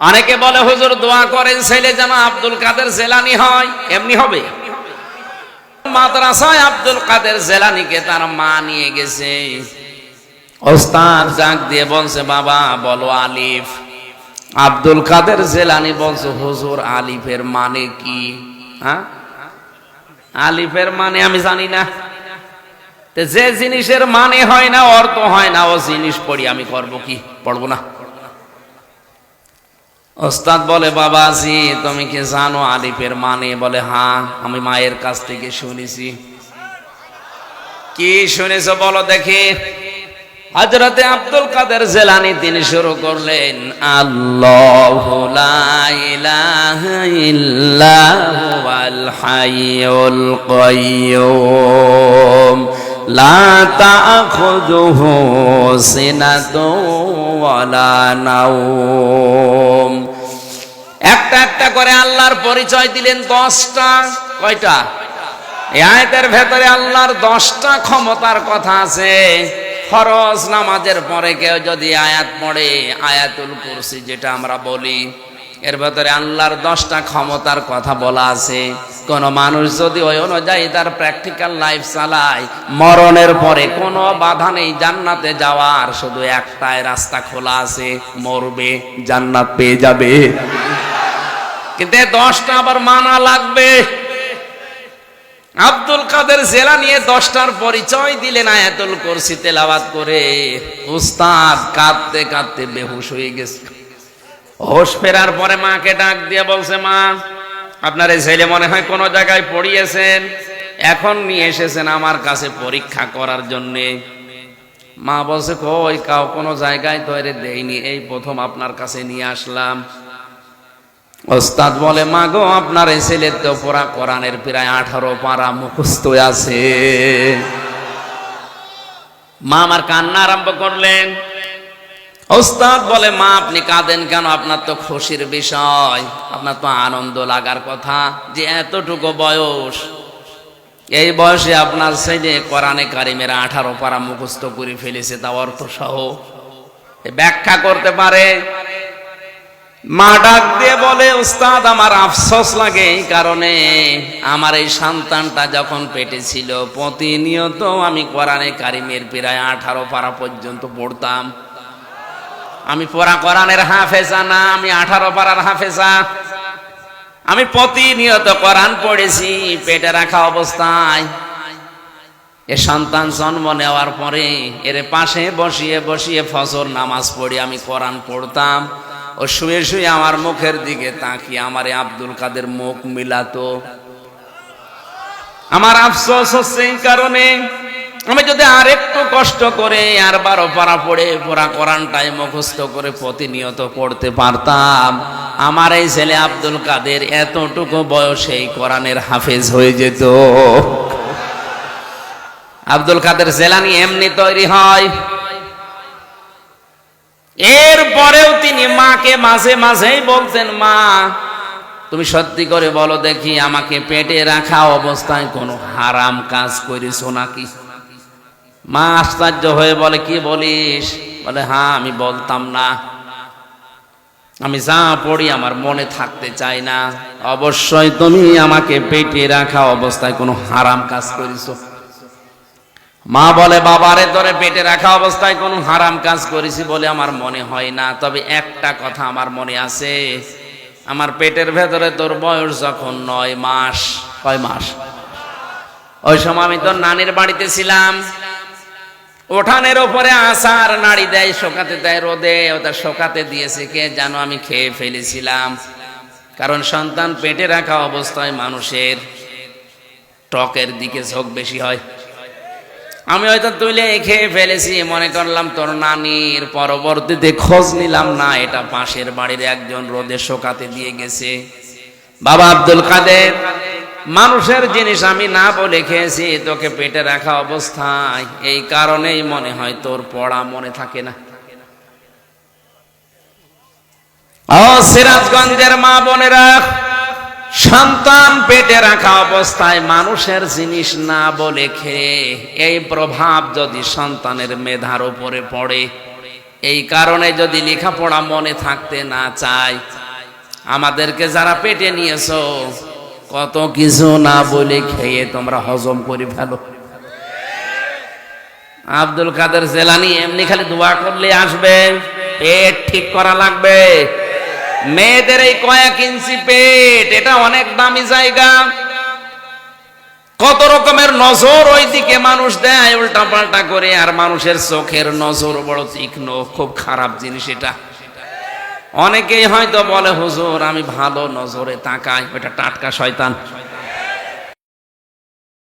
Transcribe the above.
অনেকে বলে হুজুর দোয়া করেন ছেলে যেন আব্দুল কাদের জেলানি হয়, এমনি হবে? মাদ্রাসায় আব্দুল কাদের জেলানিকে তার মা নিয়ে গেছে। ওস্তাদ ডাক দিয়ে বলছে, বাবা বলো আলিফ। আব্দুল কাদের জেলানি বলছে, হুজুর আলিফের মানে কি? হ্যাঁ, আলিফের মানে আমি জানি না। যে জিনিসের মানে হয় না, অর্থ হয় না, ও জিনিস পড়ি আমি করব কি? পড়বো না। ওস্তাদ বলে, বাবাজি তুমি কি জানো আলিফের মানে? বলে, হ্যাঁ আমি মায়ের কাছ থেকে শুনেছি। কি শুনেছো বলো দেখি। হযরতে আব্দুল কাদের জেলানী তিনি শুরু করলেন, আল্লাহু লা ইলাহা ইল্লাহুল হাইয়ুল কাইয়্যুম লা তাখুযুহু সিনাতুন ওয়ালা নাওম। একটা একটা করে আল্লাহর পরিচয় দিলেন 10টা। কয়টা? এই আয়াতের ভেতরে আল্লাহর 10টা ক্ষমতার কথা আছে। ফরজ নামাজের পরে কেউ যদি আয়াত পড়ে, আয়াতুল কুরসি যেটা আমরা বলি, এর ভেতরে আল্লাহর 10টা ক্ষমতার কথা বলা আছে। কোন মানুষ যদি ওই অনুযায়ী তার প্র্যাকটিক্যাল লাইফ চালায়, মরণের পরে কোনো বাধা নেই জান্নাতে যাওয়ার, শুধু একটাই রাস্তা খোলা আছে, মরবে জান্নাত পেয়ে যাবে। কিন্তু 10টা আবার মানা লাগবে। আব্দুল কাদের জেলানী 10টার পরিচয় দিলেন আয়াতুল কুরসি তেলাওয়াত করে। উস্তাদ কাঁদতে কাঁদতে বেহুশ হয়ে গেছে। হোশ ফেরার পরে মাকে ডাক দিয়ে বলছে, মা আপনার এই ছেলে মনে হয় কোনো জায়গায় পড়িয়েছেন, এখন নিয়ে এসেছেন আমার কাছে পরীক্ষা করার জন্যে। মা বলছে, কই কোনো জায়গায় তো এর দেইনি, এই প্রথম আপনার কাছে নিয়ে আসলাম। ওস্তাদ বলে, মা গো আপনার এই ছেলের তো পুরা কোরআনের প্রায় 18 পারা মুখস্থ আছে। মা আমার কান্না আরম্ভ করলেন। ওস্তাদ বলে, মা আপনি কাঁদেন কেন? আপনার তো খুশির বিষয়, আপনার তো আনন্দ লাগার কথা যে এতটুকু বয়স, এই বয়সে আপনার ছেলে কোরআনে কারিমের 18 পারা মুখস্থ করে ফেলেছে, তা অর্থ সহ ব্যাখ্যা করতে পারে। মা ডাক দিয়ে বলে, উস্তাদ আমার আফসোস লাগে এই কারণে, আমার এই সন্তানটা যখন পেটে ছিল প্রতিনিয়ত আমি কোরআনে কারিমের প্রায় 18 পারা পর্যন্ত পড়তাম। আমি পড়া কোরআনের হাফেজা না, আমি 18 পারার হাফেজা। আমি প্রতিনিয়ত কোরআন পড়েছি পেটে রাখা অবস্থায়। এ সন্তান জন্ম নেওয়ার পরে এর পাশে বসিয়ে বসিয়ে ফজর নামাজ পড়ি আমি কোরআন পড়তাম। ও শুয়ে শুয়ে আমার মুখের দিকে তাকিয়ে আমারে আব্দুল কাদের মুখ মিলাতো। আমার আফসোস হচ্ছে এই কারণে, আমি যদি আর একটু কষ্ট করে আর 12 পারা পড়ে পুরা কোরআনটাই মুখস্থ করে প্রতিনিয়ত পড়তে পারতাম, আমার এই ছেলে আব্দুল কাদের এতটুকু বয়সেই কোরআনের হাফেজ হয়ে যেত। আব্দুল কাদের জেলানী এমনি তৈরি হয়। এরপরেও তিনি মাকে মাঝে মাঝেই বলতেন, মা তুমি সত্যি করে বলো দেখি, আমাকে পেটে রাখা অবস্থায় কোনো হারাম কাজ করেছো নাকি? মা আশ্চর্য হয়ে বলে, কি বলিস? বলে, হ্যাঁ আমি বলতাম না, আমি যা পড়ি আমার মনে থাকতে চাই না। অবশ্যই তুমি আমাকে পেটে রাখা অবস্থায় কোনো হারাম কাজ করেছো। মা বলে, বাবারে তোরে পেটে রাখা অবস্থায় কোনো হারাম কাজ করেছি বলে আমার মনে হয় না, তবে একটা কথা আমার মনে আছে, আমার পেটের ভেতরে তোর বয়স যখন 9 মাস, কয় মাস? ওই সময় আমি তোর নানির বাড়িতে ছিলাম। উঠানের ওপরে আসার নাড়ি দেয়, শোকাতে দেয় রোদে, ওটা শোকাতে দিয়েছে কে জানো, আমি খেয়ে ফেলেছিলাম। কারণ সন্তান পেটে রাখা অবস্থায় মানুষের টকের দিকে ঝোঁক বেশি হয়। আমি হয়তো তুলে খেয়ে ফেলেছি, মনে করলাম তোর নানির। পরবর্তীতে খোঁজ নিলাম না, এটা পাশের বাড়ির একজন রোদে শোকাতে দিয়ে গেছে। বাবা আব্দুল কাদের, মানুষের জিনিস আমি না বলে খেয়েছি তোকে পেটে রাখা অবস্থায়, এই কারণেই মনে হয় তোর পড়া মনে থাকে না। ও সিরাজগঞ্জের মা বোনেরা, সন্তান পেটে রাখা অবস্থায় মানুষের জিনিস না বলে খেয়ে, এই প্রভাব যদি সন্তানের মেধার উপরে পড়ে, এই কারণে যদি লেখাপড়া মনে থাকতে না চায়, আমাদেরকে যারা পেটে নিয়েছো কত কিছু না বলে খেয়ে তোমরা হজম করে ফেলো। আব্দুল কাদের জেলানী এমনি খালি দোয়া করলে আসবে, পেট ঠিক করা লাগবে। মেয়েদের এই কয়েক ইঞ্চি পেট, এটা অনেক দামি জায়গা। কত রকমের নজর ওই দিকে মানুষ দেয় উল্টা পাল্টা করে, আর মানুষের চোখের নজর বড় তীক্ষ্ণ, খুব খারাপ জিনিস এটা। অনেকেই হয়তো বলে হুজুর আমি ভালো নজরে তাকাই, ওটা টাটকা শয়তান।